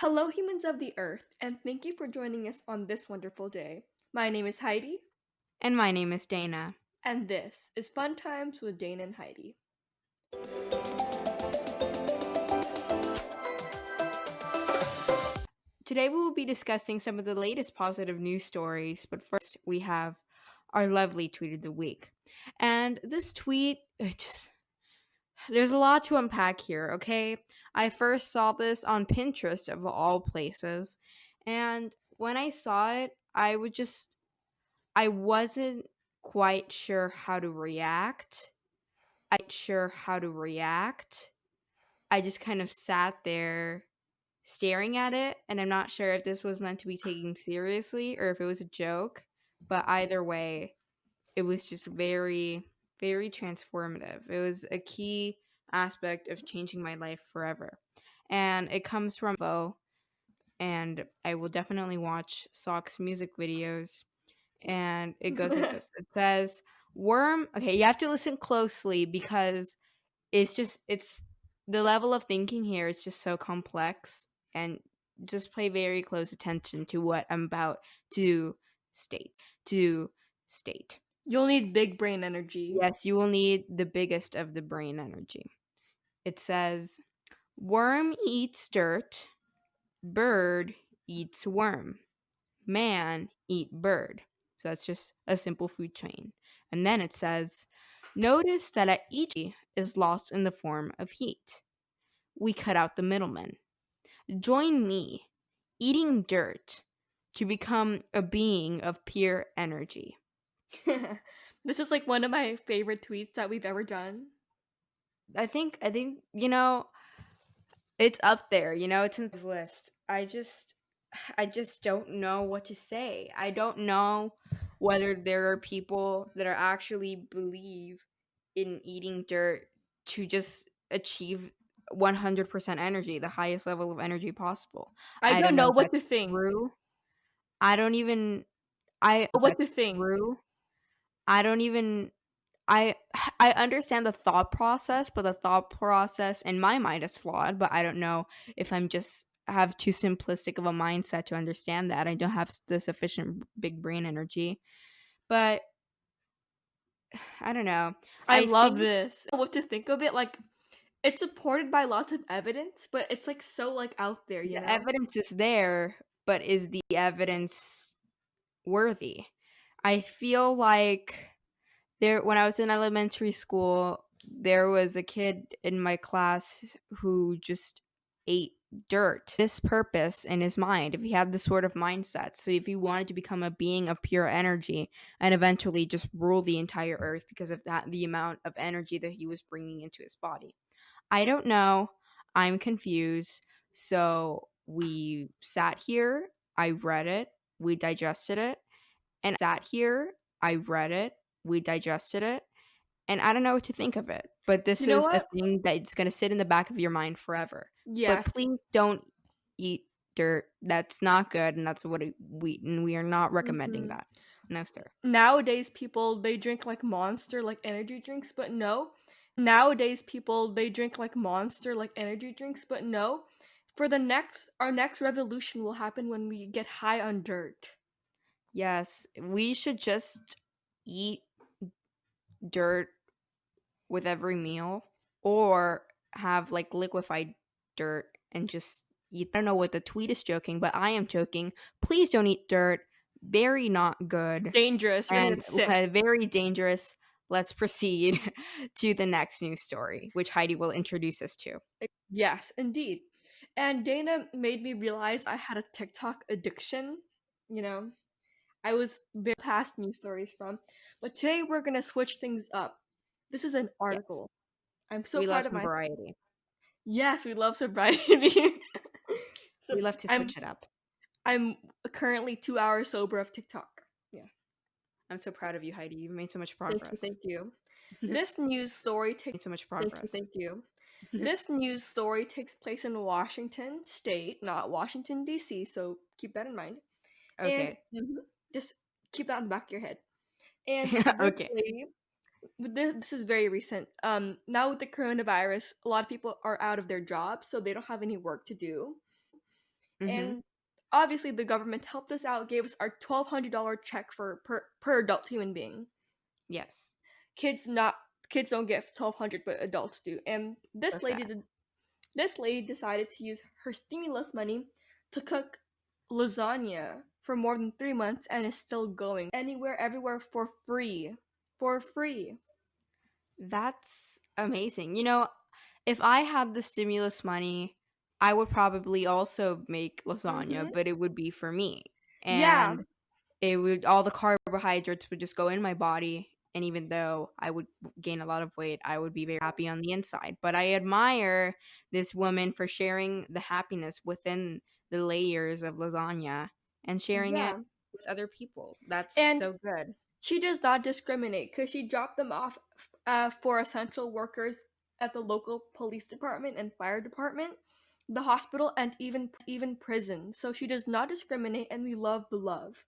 Hello, humans of the earth, and thank you for joining us on this wonderful day. My name is Heidi, And my name is Dana. and this is Fun Times with Dana and Heidi. Today we will be discussing some of the latest positive news stories, but first we have our lovely tweet of the week. And this tweet, there's a lot to unpack here, okay? I first saw this on Pinterest of all places, and when I saw it, I wasn't quite sure how to react. I just kind of sat there staring at it, and I'm not sure if this was meant to be taken seriously or if it was a joke, but either way, it was just very, very transformative. It was a key aspect of changing my life forever. And it comes from Vo, and I will definitely watch Sock's music videos. And it goes like this. It says, Worm, okay, you have to listen closely because it's the level of thinking here is just so complex, and just pay very close attention to what I'm about to state to state. You'll need big brain energy. Yes, you will need the biggest of the brain energy. It says worm eats dirt, bird eats worm, man eat bird. So that's just a simple food chain. And then it says notice that at each is lost in the form of heat. We cut out the middleman. Join me, eating dirt, to become a being of pure energy. This is like one of my favorite tweets that we've ever done. I think it's up there. It's in the list. I just don't know what to say. I don't know whether there are people that are actually believe in eating dirt to just achieve 100% energy, the highest level of energy possible. I I don't don't know know if what that's to think. true. I don't even I What to That's think. true. I don't even I I understand the thought process, but the thought process in my mind is flawed, but I don't know if I'm just have too simplistic of a mindset to understand that. I don't have the sufficient big brain energy. But I don't know. I I love think this. What to think of it? Like, it's supported by lots of evidence, but it's like so like out there, you the know? evidence is there, but is the evidence worthy? I feel like when I was in elementary school, there was a kid in my class who just ate dirt. This purpose in his mind, if he had this sort of mindset, so if he wanted to become a being of pure energy and eventually just rule the entire earth because of that, the amount of energy that he was bringing into his body. I don't know. I'm confused. So we sat here, I read it, we digested it, and I read it, we digested it, and I don't know what to think of it. But this You know is a what? thing that's going to sit in the back of your mind forever. But Yes. please don't eat dirt. That's not good, and that's what we are not recommending Mhm. that. No, sir. Nowadays people they drink like monster like energy drinks, but no. Nowadays people they drink like monster like energy drinks, but no. For the next our next revolution will happen when we get high on dirt. Yes, we should just eat dirt with every meal, or have like liquefied dirt and just eat. I don't know what the tweet is joking, but I am joking. Please don't eat dirt. Very not good Dangerous, you're gonna and get sick. very dangerous. Let's proceed to the next news story, which Heidi will introduce us to. Yes, indeed. And Dana made me realize I had a TikTok addiction, you know. I was very past news stories from. But today we're gonna switch things up. This is an Yes, article. I'm so we love proud of some myself. variety. Yes, we love sobriety. So We love to I'm switch it up. I'm currently 2 hours sober of TikTok. Yeah. I'm so proud of you, Heidi. You've made so much Thank you, progress. thank you. This news story takes Made so much Thank you, progress. thank you. This news story takes place in Washington State, not Washington D.C., so keep that in mind. And Okay. just keep that in the back of your head. And this Okay. lady, this is very recent. Now with the coronavirus, a lot of people are out of their jobs, so they don't have any work to do. Mhm. And obviously the government helped us out, gave us our $1,200 check for per adult human being. Yes. Kids not kids don't get 1,200, but adults do. And So sad. this lady decided to use her stimulus money to cook lasagna for more than 3 months and is still going anywhere, everywhere for free. For free. That's amazing. If I had the stimulus money, I would probably also make lasagna, Mm-hmm. but it would be for me. Yeah. And it would all the carbohydrates would just go in my body, and even though I would gain a lot of weight, I would be very happy on the inside. But I admire this woman for sharing the happiness within the layers of lasagna and sharing it Yeah. with other people. That's And so good. she does not discriminate because she dropped them off for essential workers at the local police department and fire department, the hospital, and even prison. So she does not discriminate, and we love the love.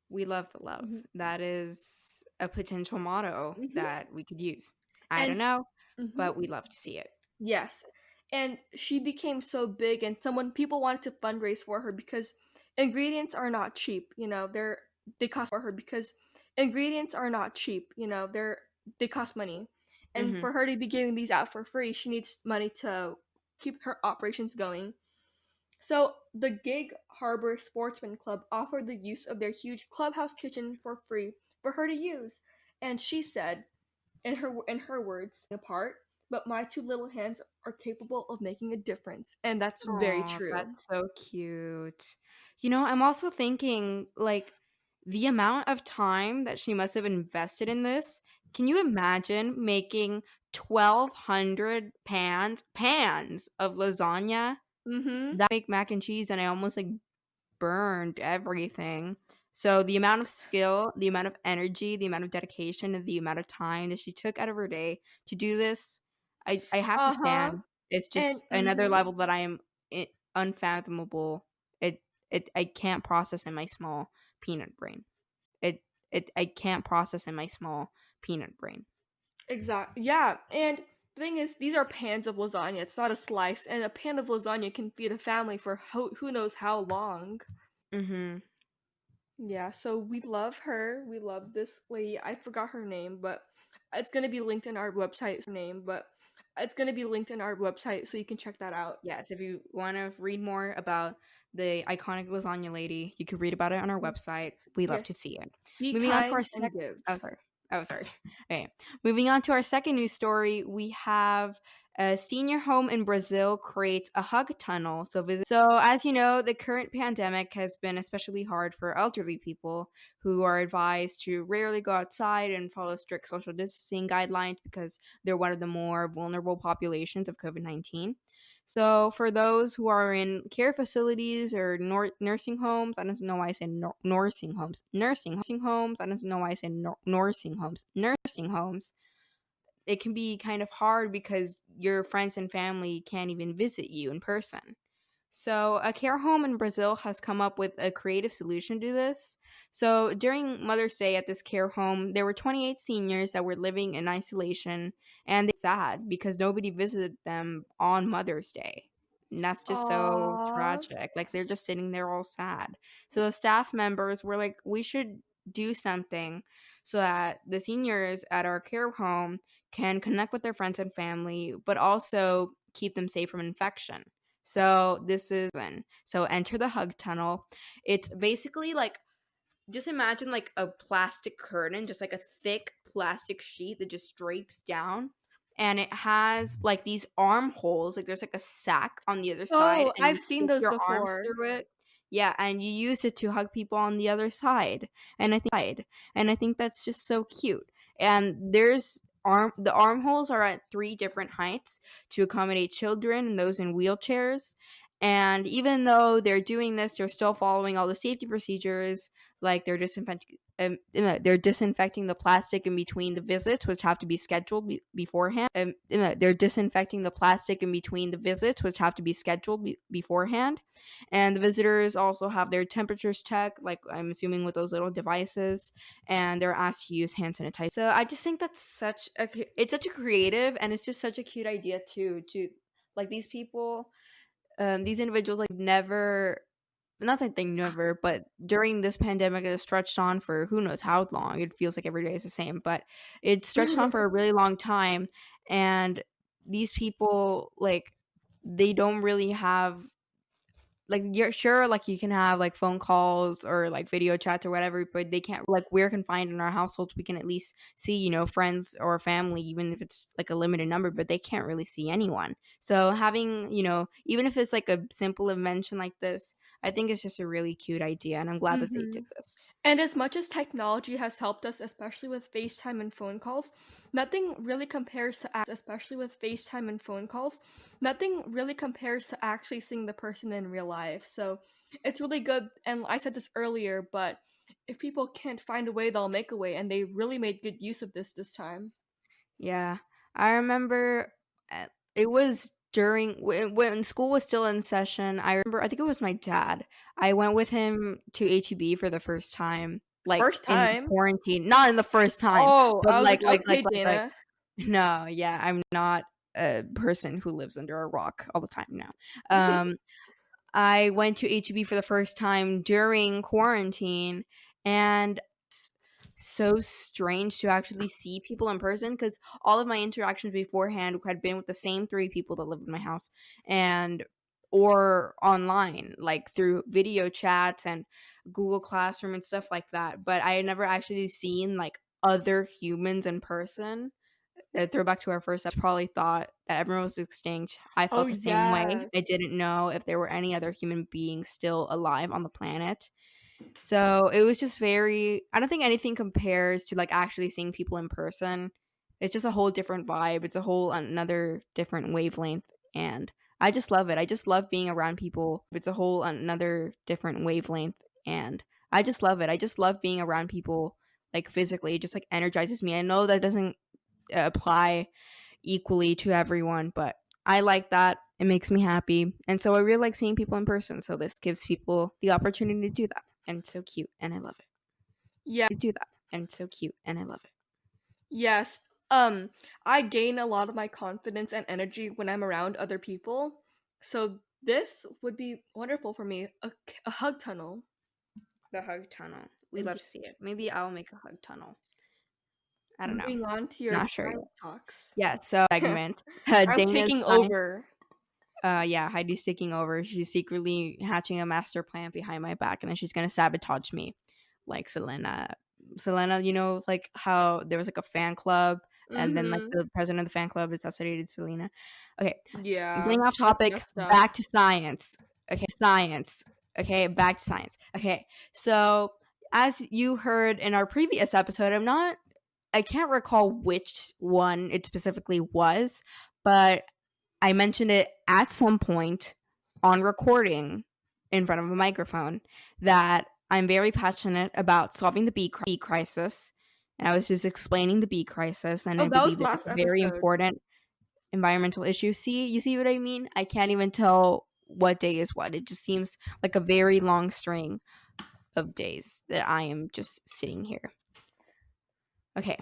We love the love. Hmm. That is a potential motto Hmm. that we could use. I don't And know, mhm, but we'd love to see it. yes, and she became so big, and someone people wanted to fundraise for her because ingredients are not cheap. They cost for her because ingredients are not cheap. They cost money, and Mhm. for her to be giving these out for free, she needs money to keep her operations going. So the Gig Harbor Sportsman Club offered the use of their huge clubhouse kitchen for free for her to use, and she said, in her words, apart, but my two little hands are capable of making a difference, and that's very Oh, true. that's so cute. I'm also thinking, like, the amount of time that she must have invested in this. Can you imagine making 1,200 pans of lasagna? Mm-hmm. That make mac and cheese, and I almost, like, burned everything. So the amount of skill, the amount of energy, the amount of dedication, and the amount of time that she took out of her day to do this, I have to Uh-huh. stand. It's And just another mm-hmm. level that I am unfathomable. I can't process in my small peanut brain. It I can't process in my small peanut brain. Exactly. Yeah. And the thing is, these are pans of lasagna. It's not a slice, and a pan of lasagna can feed a family for who knows how long. Mhm. Yeah, so we love her. We love this lady. I forgot her name, but it's gonna be linked in our website. So you can check that out. Yes, if you want to read more about the iconic lasagna lady, you can read about it on our website. We love to Yes. see it. Be Moving on to our kind and oh give. sorry. Oh sorry. Okay. Moving on to our second news story, we have a senior home in Brazil creates a hug tunnel. So as you know, the current pandemic has been especially hard for elderly people who are advised to rarely go outside and follow strict social distancing guidelines because they're one of the more vulnerable populations of COVID-19. So for those who are in care facilities or nursing homes, I don't know why I say nursing homes. Nursing homes, I don't know why I say nursing homes. Nursing homes, it can be kind of hard because your friends and family can't even visit you in person. So, a care home in Brazil has come up with a creative solution to this. So, during Mother's Day at this care home, there were 28 seniors that were living in isolation, and they were sad because nobody visited them on Mother's Day. And that's just so Aww. tragic. Like, they're just sitting there all sad. So, the staff members were like, we should do something so that the seniors at our care home can connect with their friends and family, but also keep them safe from infection. So enter the hug tunnel. It's basically like, just imagine like a plastic curtain, just like a thick plastic sheet that just drapes down. And it has like these armholes, like there's like a sack on the other side, Oh, and you I've seen stick those your arms before. through it. Yeah, and you use it to hug people on the other side. And I think that's just so cute. And the armholes are at three different heights to accommodate children and those in wheelchairs. And even though they're doing this, they're still following all the safety procedures, like they're disinfecting the plastic in between the visits, which have to be scheduled beforehand. They're disinfecting the plastic in between the visits, which have to be scheduled beforehand. And the visitors also have their temperatures checked, like I'm assuming with those little devices, and they're asked to use hand sanitizer. So I just think that's it's such a creative, and it's just such a cute idea too. To like these people, these individuals like never, not that they never, but during this pandemic, it stretched on for who knows how long. It feels like every day is the same, but it stretched on for a really long time. And these people, like, they don't really have, like, you're sure, like, you can have like phone calls or like video chats or whatever, but they can't, like, we're confined in our households. We can at least see, friends or family, even if it's like a limited number, but they can't really see anyone. So having, even if it's like a simple invention like this, I think it's just a really cute idea, and I'm glad that they did Mhm. this. And as much as technology has helped us, especially with FaceTime and phone calls, nothing really compares to actually seeing the person in real life. So it's really good. And I said this earlier, but if people can't find a way, they'll make a way. And they really made good use of this time. Yeah. I remember it was during when school was still in session. I think it was my dad. I went with him to HEB for the first time, like First in time. quarantine. Not in the first time, Oh, but I was like, okay, like Dana. no, yeah, I'm not a person who lives under a rock all the time now. Um I went to HEB for the first time during quarantine, and so strange to actually see people in person, because all of my interactions beforehand had been with the same three people that lived in my house, and or online, like through video chats and Google Classroom and stuff like that. But I had never actually seen like other humans in person. Throwback to our first episode, probably thought that everyone was extinct. I Oh, felt the same way. I yes. didn't know if there were any other human beings still alive on the planet. So it was just very, I don't think anything compares to like actually seeing people in person. It's just a whole different vibe. It's a whole another different wavelength. And I just love it. I just love being around people. It's a whole another different wavelength. And I just love it. I just love being around people like physically. It just like energizes me. I know that doesn't apply equally to everyone, but I like that. It makes me happy. And so I really like seeing people in person. So this gives people the opportunity to do that. And it's so cute. And I love it. Yeah. To do that. And it's so cute. And I love it. Yes. I gain a lot of my confidence and energy when I'm around other people. So this would be wonderful for me. A hug tunnel. The hug tunnel. We Thank love you. to see it. Maybe I'll make a hug tunnel. I don't know. Moving on to your Not sure yet. science talks. Yeah. So segment. I'm Dana's taking science. over. Yeah, Heidi's taking over. She's secretly hatching a master plan behind my back, and then she's gonna sabotage me, like Selena. Selena, like how there was like a fan club, and then like Mm-hmm. the president of the fan club assassinated Selena. Okay, I'm Yeah, getting off that's topic. messed up. Back to science. Okay, science. Okay, back to science. Okay, so as you heard in our previous episode, I can't recall which one it specifically was, but I mentioned it at some point on recording in front of a microphone that I'm very passionate about solving the bee crisis. And I was just explaining the bee crisis, and Oh, I that believe was that it's last a very episode. important environmental issue. See, you see what I mean? I can't even tell what day is what. It just seems like a very long string of days that I am just sitting here. Okay.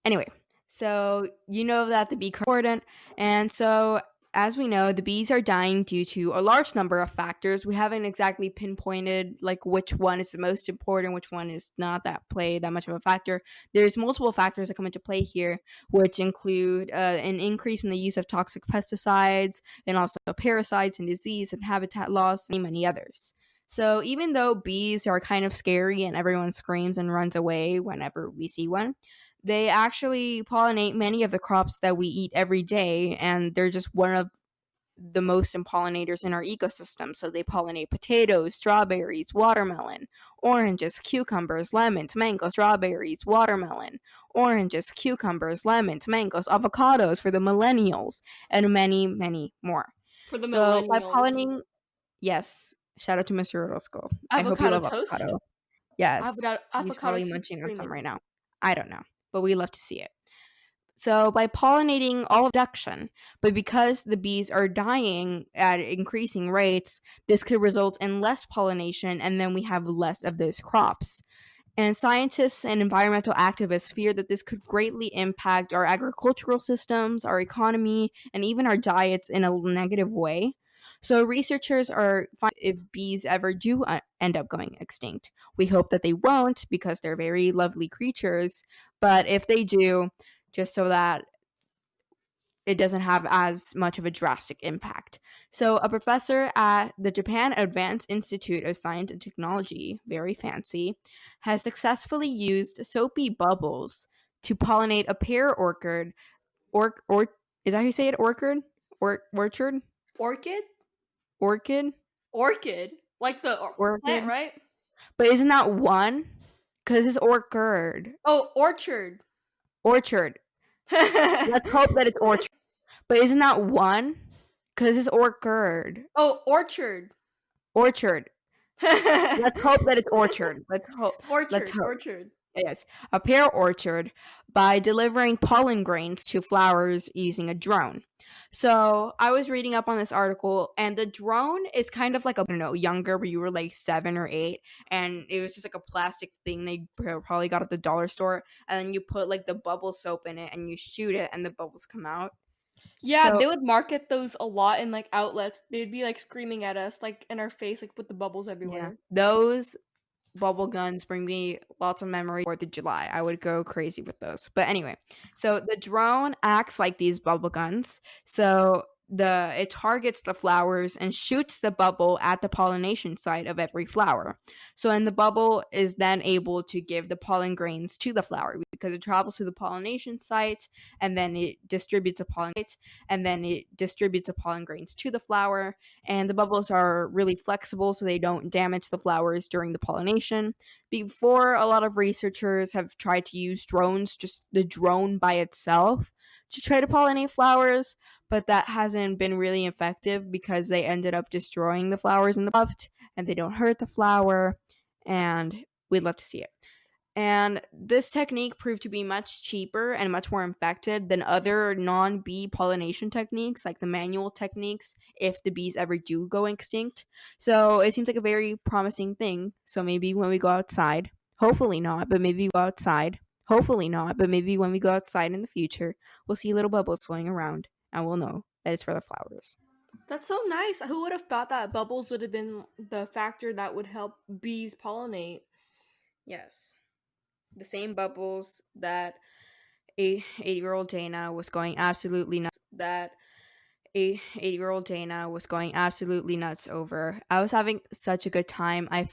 Anyway, so you know that the bee is important, and so as we know, the bees are dying due to a large number of factors. We haven't exactly pinpointed like which one is the most important, which one is not that play that much of a factor. There's multiple factors that come into play here, which include an increase in the use of toxic pesticides, and also parasites and disease and habitat loss, and many others. So even though bees are kind of scary and everyone screams and runs away whenever we see one, they actually pollinate many of the crops that we eat every day, and they're just one of the most pollinators in our ecosystem. So they pollinate potatoes, strawberries, watermelon, oranges, cucumbers, lemons, mangoes, strawberries, watermelon, oranges, cucumbers, lemons, mangoes, avocados for the millennials, and many, many more. For the So by millennials. pollinating, yes, shout out to Mr. Orozco. I hope you Avocado love toast? avocado. Yes, he's Avocado probably toast munching on some screaming. right now. I don't know, but we love to see it. So by pollinating all of production, but because the bees are dying at increasing rates, this could result in less pollination, and then we have less of those crops. And scientists and environmental activists fear that this could greatly impact our agricultural systems, our economy, and even our diets in a negative way. So researchers are finding if bees ever do end up going extinct. We hope that they won't because they're very lovely creatures, but if they do, just so that it doesn't have as much of a drastic impact. So, a professor at the Japan Advanced Institute of Science and Technology, very fancy, has successfully used soapy bubbles to pollinate a pear orchid. Or is that how you say it? Orchid? Orchard? Orchid? Orchid? Orchid. Like the plant, Orchid? right? But isn't that one? Because it's orchid. Oh, orchard. Orchard. Let's hope that it's orchard. But isn't that one? Because it's orchid. Oh, orchard. Orchard. Let's hope that it's orchard. Let's hope. Let's Orchard, hope. orchard. Yes, a pear orchard by delivering pollen grains to flowers using a drone. So I was reading up on this article, and the drone is kind of like a, I don't know, younger, where you were like 7 or 8, and it was just like a plastic thing they probably got at the dollar store, and then you put like the bubble soap in it, and you shoot it, and the bubbles come out. Yeah, So they would market those a lot in like outlets. They'd be like screaming at us, like in our face, like with the bubbles yeah, everywhere. those bubble guns bring me lots of memory. 4th of July, I would go crazy with those. But anyway, so the drone acts like these bubble guns. So it targets the flowers and shoots the bubble at the pollination site of every flower. So and the bubble is then able to give the pollen grains to the flower because it travels to the pollination site, and then it distributes a pollen grains to the flower. And the bubbles are really flexible so they don't damage the flowers during the pollination. Before, a lot of researchers have tried to use drones, just the drone by itself, to try to pollinate flowers, but that hasn't been really effective because they ended up destroying the flowers in the buft, and they don't hurt the flower, and we'd love to see it. And this technique proved to be much cheaper and much more effective than other non bee pollination techniques, like the manual techniques, if the bees ever do go extinct. So it seems like a very promising thing. So maybe when we go outside, hopefully not, but maybe we go outside, hopefully not, but maybe when we go outside in the future, we'll see little bubbles floating around, and we'll know that it's for the flowers. That's so nice. Who would have thought that bubbles would have been the factor that would help bees pollinate? Yes. The same bubbles that a 8-year-old Dana was going absolutely nuts. That a 8-year-old Dana was going absolutely nuts over. I was having such a good time. I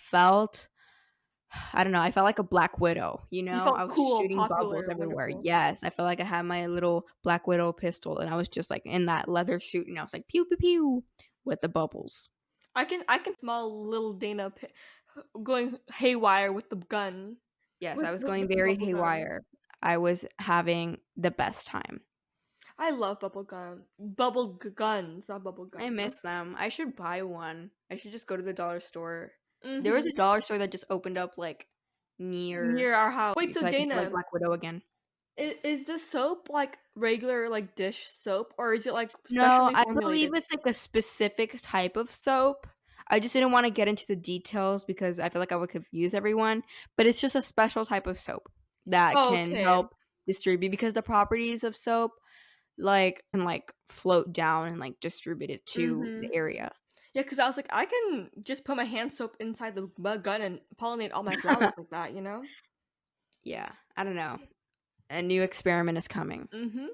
don't know, I felt like a Black Widow, You I felt was just cool, shooting bubbles popular, everywhere. wonderful. Yes, I felt like I had my little Black Widow pistol, and I was just like in that leather suit, and I was like pew pew pew with the bubbles. I can smell little Dana going haywire with the gun. Yes, With, I was with, going with the very bubble gun. haywire. I was having the best time. I love bubble gum. Guns, not bubble I gum. miss them. I should buy one. I should just go to the dollar store. There was a Mm-hmm. dollar store that just opened up like near Near our house. Wait, me, so so I could get like Dana, Black Widow again. is the soap like regular like dish soap, or is it like No, specially I believe formulated? it's like a specific type of soap. I just didn't want to get into the details because I feel like I would confuse everyone. But it's just a special type of soap that Oh, can okay. help distribute because the properties of soap like can like float down and like distribute it to Mm-hmm. the area. Yeah, because I was like, I can just put my hand soap inside the gun and pollinate all my flowers like that, you know? Yeah, I don't know. A new experiment is coming. Mm-hmm.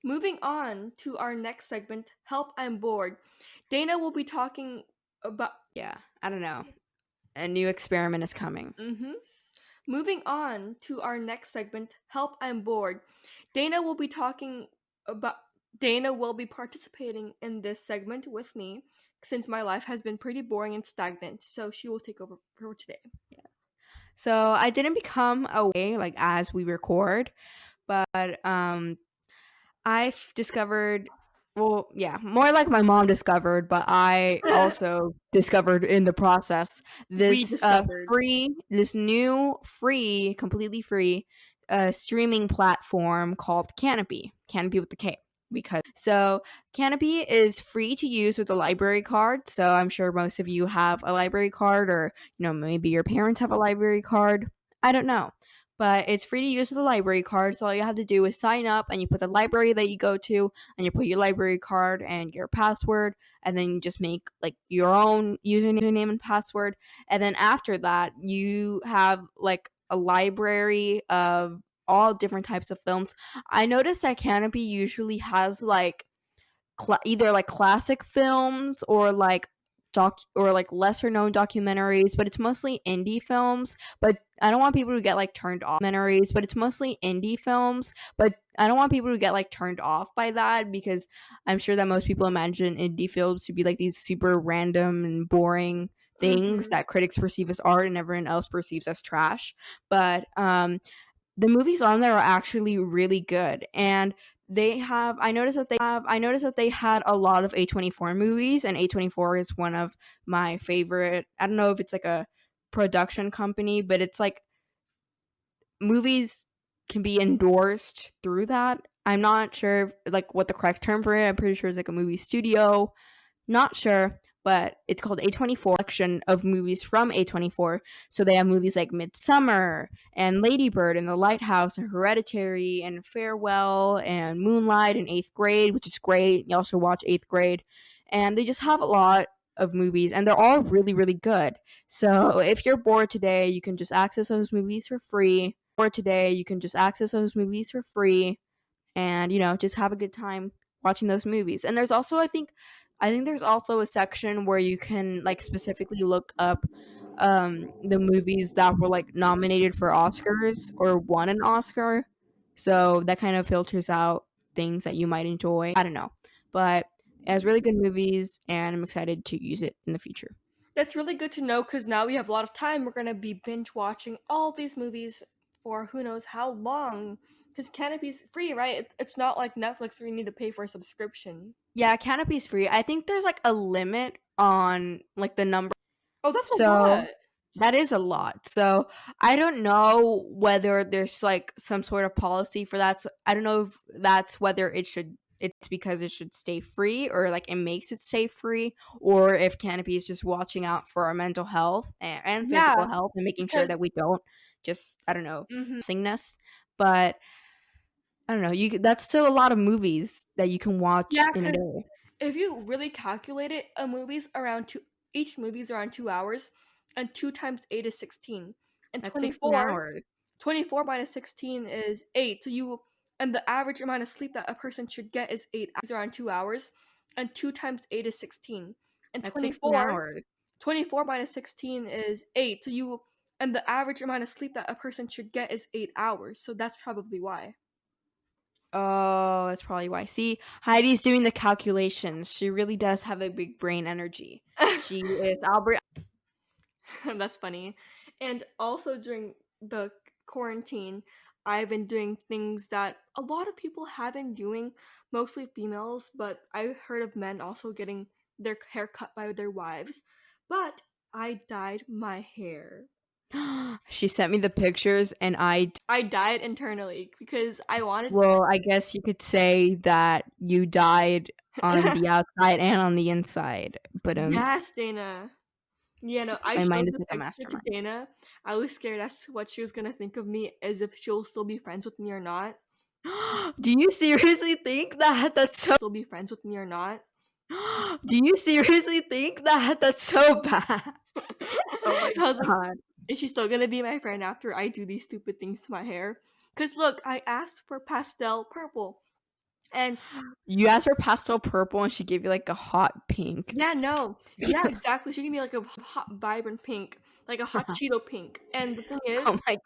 Moving on to our next segment, Help I'm Bored. Dana will be talking about. Yeah, I don't know. A new experiment is coming. Mm-hmm. Moving on to our next segment, Help I'm Bored. Dana will be talking about. Dana will be participating in this segment with me since my life has been pretty boring and stagnant, so she will take over for today. Yes. So I didn't become away like as we record, but I've discovered, well, yeah, more like my mom discovered, but I also discovered in the process We this discovered. this new free, completely free streaming platform called Canopy. Canopy with the K. Because so Canopy is free to use with a library card. So I'm sure most of you have a library card, or maybe your parents have a library card. I don't know. but it's free to use with a library card. So all you have to do is sign up and you put the library that you go to and you put your library card and your password, and then you just make like your own username and password. And then after that, you have like a library of all different types of films. I noticed that Canopy usually has like either like classic films or like lesser known documentaries, but it's mostly indie films. But I don't want people to get like turned off documentaries, but it's mostly indie films. But I don't want people to get like turned off by that, because I'm sure that most people imagine indie films to be like these super random and boring things Mhm. that critics perceive as art and everyone else perceives as trash. But the movies on there are actually really good, and they have I noticed that they had a lot of A24 movies, and A24 is one of my favorite. I don't know if it's like a production company, but it's like movies can be endorsed through that. I'm not sure like what the correct term for it. I'm pretty sure it's like a movie studio, not sure, but it's called A24 collection of movies from A24. So they have movies like Midsummer and Ladybird and The Lighthouse and Hereditary and Farewell and Moonlight and Eighth Grade, which is great. You also watch Eighth Grade. And they just have a lot of movies, and they're all really, really good. So if you're bored today, you can just access those movies for free. Or today, you can just access those movies for free and just have a good time watching those movies. And there's also I think there's also a section where you can like specifically look up the movies that were like nominated for Oscars or won an Oscar, so that kind of filters out things that you might enjoy. I don't know, but it has really good movies and I'm excited to use it in the future. That's really good to know because now we have a lot of time. We're gonna be binge watching all these movies for who knows how long. Because Canopy's free, right? It's not like Netflix where you need to pay for a subscription. Yeah, Canopy's free. I think there's like a limit on like the number. Oh, that's a So lot. that is a lot. So I don't know whether there's like some sort of policy for that. So I don't know if that's whether it's because it should stay free, or like it makes it stay free, or if Canopy is just watching out for our mental health and physical Yeah, health and making sure because that we don't just, I don't know, mhm. thingness. But I don't know. That's still a lot of movies that you can watch Yeah, in a because day. if you really calculate it, a movie's around two. Each movie's around 2 hours, and 2 times 8 is 16, and That's 16 hours. 24 minus 16 is 8. So and the average amount of sleep that a person should get is 8 hours, around 2 hours, and 2 times 8 is 16, and That's 16 hours. 24 minus 16 is 8. And the average amount of sleep that a person should get is 8 hours. So that's probably why. Oh, that's probably why. See, Heidi's doing the calculations. She really does have a big brain energy. She is Albert. That's funny. And also during the quarantine, I've been doing things that a lot of people have been doing, mostly females, but I've heard of men also getting their hair cut by their wives. But I dyed my hair. She sent me the pictures, and I dyed internally because I wanted. well, I guess you could say that you died on the outside and on the inside. But Yes, Dana. Yeah, no, I my mind showed is the like a picture to mastermind. Dana. I was scared as to what she was gonna think of me, as if she'll still be friends with me or not. Do you seriously think that? That's so. Still be friends with me or not. Do you seriously think that? That's so bad. Oh my I was like, god. is she still gonna be my friend after I do these stupid things to my hair? Cause look, I asked for pastel purple, and You asked for pastel purple, and she gave you like a hot pink. yeah, no, yeah, exactly. She gave me like a hot, vibrant pink, like a hot Cheeto pink. And Oh my.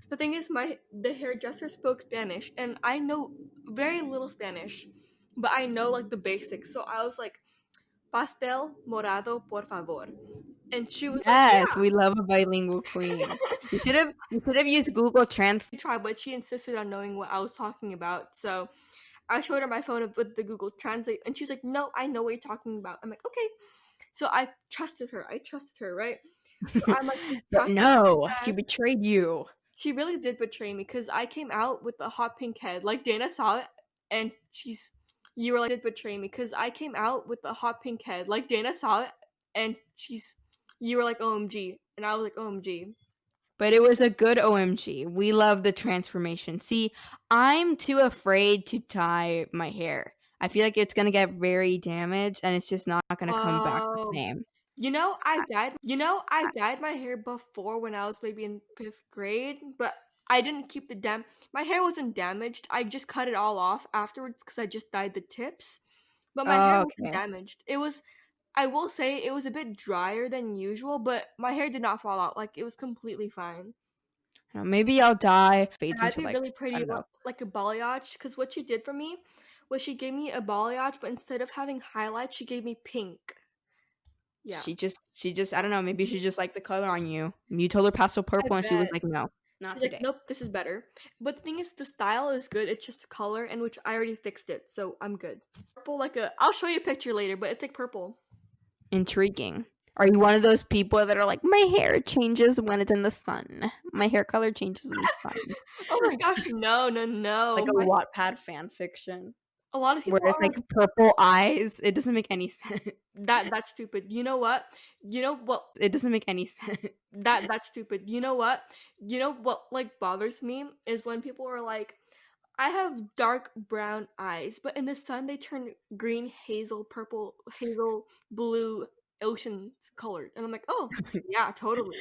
the thing is, the hairdresser spoke Spanish, and I know very little Spanish, but I know like the basics. So I was like, pastel morado, por favor, and she was like, Yes, yeah. we love a bilingual queen. You should have used Google Translate. Try, but she insisted on knowing what I was talking about. So I showed her my phone with the Google Translate, and she's like, "No, I know what you're talking about." I'm like, "Okay." So I trusted her. Right? So I'm like, just But trust me. no, she And betrayed you. she really did betray me because I came out with a hot pink head. Like Dana saw it, and you were like, did betray me because I came out with a hot pink head. Like Dana saw it, and you were like, "OMG," and I was like, "OMG." But it was a good OMG. We love the transformation. See, I'm too afraid to tie my hair. I feel like it's gonna get very damaged and it's just not gonna come back the Oh. same. I I I dyed my hair before when I was maybe in 5th grade, but I didn't keep the my hair wasn't damaged. I just cut it all off afterwards because I just dyed the tips. But my hair oh, wasn't okay. damaged. I will say it was a bit drier than usual, but my hair did not fall out. Like it was completely fine. Maybe I'll dye And fades I'd into, be like, really I pretty don't know. like a balayage because what she did for me was she gave me a balayage, but instead of having highlights, she gave me pink. Yeah. She just I don't know, maybe she just liked the color on you. You told her pastel I purple and she was bet. like, "No, not She's like, today." "Nope, this is better." But the thing is, the style is good. It's just the color, and which I already fixed it, so I'm good. Purple, like a. I'll show you a picture later, but it's like purple. Intriguing. Are you one of those people that are like, "My hair changes when it's in the sun. My hair color changes in the sun." Oh my gosh, no, no, Like no. a Wattpad fan fiction A lot of where people it's are like like purple eyes. It doesn't make any sense. that's stupid. You know what? You know what? It doesn't make any sense. That's stupid. You know what? You know what like bothers me is when people are like, I have dark brown eyes, but in the sun they turn green, hazel, purple, hazel, blue, ocean colored. And I'm like, oh, yeah, totally.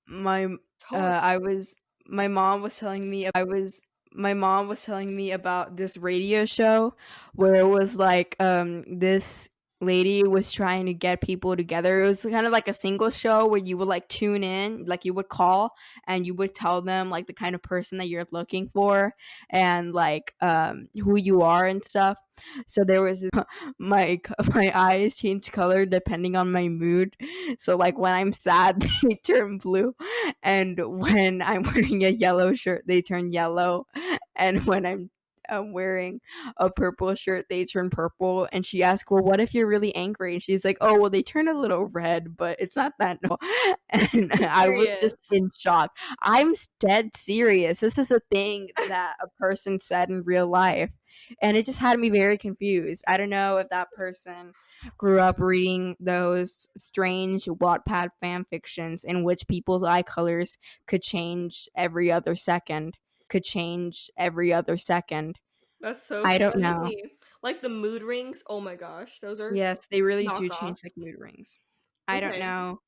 My Totally. I was my mom was telling me about this radio show where it was like this lady was trying to get people together. It was kind of like a single show where you would like tune in, like you would call and you would tell them like the kind of person that you're looking for and like who you are and stuff. So there was this, my eyes change color depending on my mood. So like when I'm sad, they turn blue, and when I'm wearing a yellow shirt, they turn yellow, and when I'm wearing a purple shirt, they turn purple. And she asked, "Well, what if you're really angry?" And she's like, "Oh, well, they turn a little red, but it's not that no." And I was just Serious. in shock. I'm dead serious. This is a thing that a person said in real life, and it just had me very confused. I don't know if that person grew up reading those strange Wattpad fan fictions in which people's eye colors could change every other second. Could change every other second. That's so I don't know. funny. Like the mood rings. Oh my gosh, those are Yes, they really do change knockoffs. like mood rings. I don't Okay. know.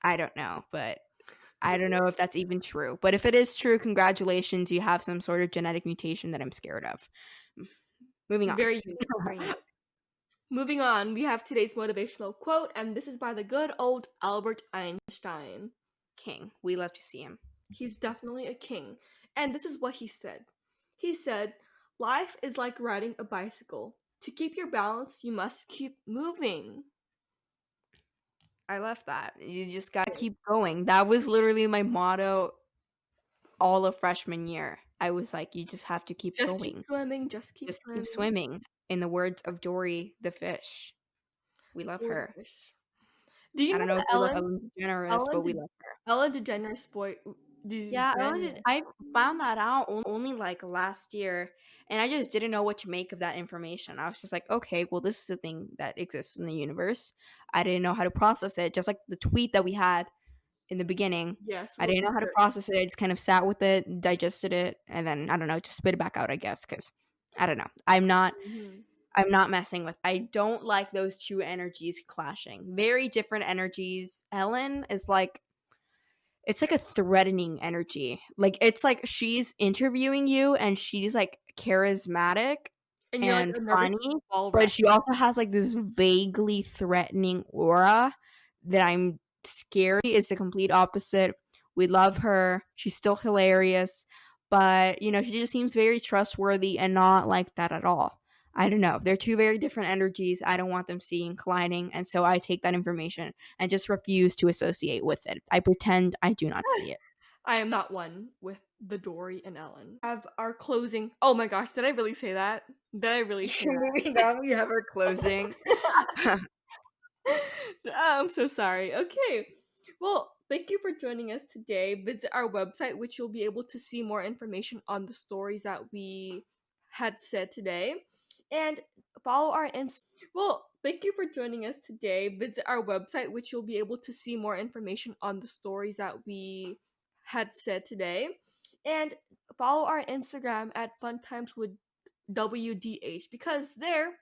I don't know, but I don't know if that's even true. But if it is true, congratulations, you have some sort of genetic mutation that I'm scared of. Moving on. Very unique. Very unique. Moving on, we have today's motivational quote, and this is by the good old Albert Einstein. King. We love to see him. He's definitely a king. And this is what he said. He said, life is like riding a bicycle. To keep your balance, you must keep moving. I love that. You just gotta keep going. That was literally my motto all of freshman year. I was like, you just have to keep Just keep going. swimming, just keep Just keep swimming. swimming. In the words of Dory the fish. We love Dory her. the fish. Do you I know don't know if that we love Ellen DeGeneres, but we love her. Ellen DeGeneres Yeah, DeGeneres. I found that out only like last year, and I just didn't know what to make of that information. I was just like, okay, well, this is a thing that exists in the universe. I didn't know how to process it, just like the tweet that we had in the beginning. Yes, I we're didn't know how to process it. I just kind of sat with it, digested it, and then I don't know, just spit it back out, I guess, because I don't know. mhm. I'm not messing with. I don't like those two energies clashing. Very different energies. Ellen is like it's like a threatening energy. Like it's like she's interviewing you and she's like charismatic And you're like and a nervous funny, ball but rat. she also has like this vaguely threatening aura that I'm scared is the complete opposite. We love her. She's still hilarious, but you know, she just seems very trustworthy and not like that at all. I don't know. They're two very different energies. I don't want them seeing colliding, and so I take that information and just refuse to associate with it. I pretend I do not see it. I am not one with the Dory and Ellen. Have our closing. Oh my gosh, did I really say that? Did I really say Moving on, we have our closing. that? I'm so sorry. Okay. Well, thank you for joining us today. Visit our website, which you'll be able to see more information on the stories that we had said today. And follow our Well, thank you for joining us today. Visit our website, which you'll be able to see more information on the stories that we had said today. And follow our Instagram at Fun Times with WDH because there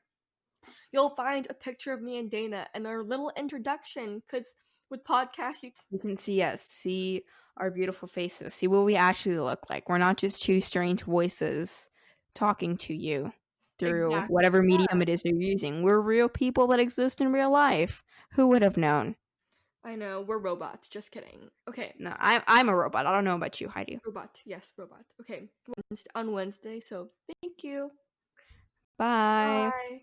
you'll find a picture of me and Dana and our little introduction. Because with podcasts, You can see us, see our beautiful faces, see what we actually look like. We're not just two strange voices talking to you through exactly. whatever Yeah, medium it is you're using. We're real people that exist in real life. Who would have known? I know we're robots. Just kidding. Okay, No, I'm a robot. I don't know about you, Heidi. robot. Yes, robot. Okay, on Wednesday. So thank you. Bye. Bye.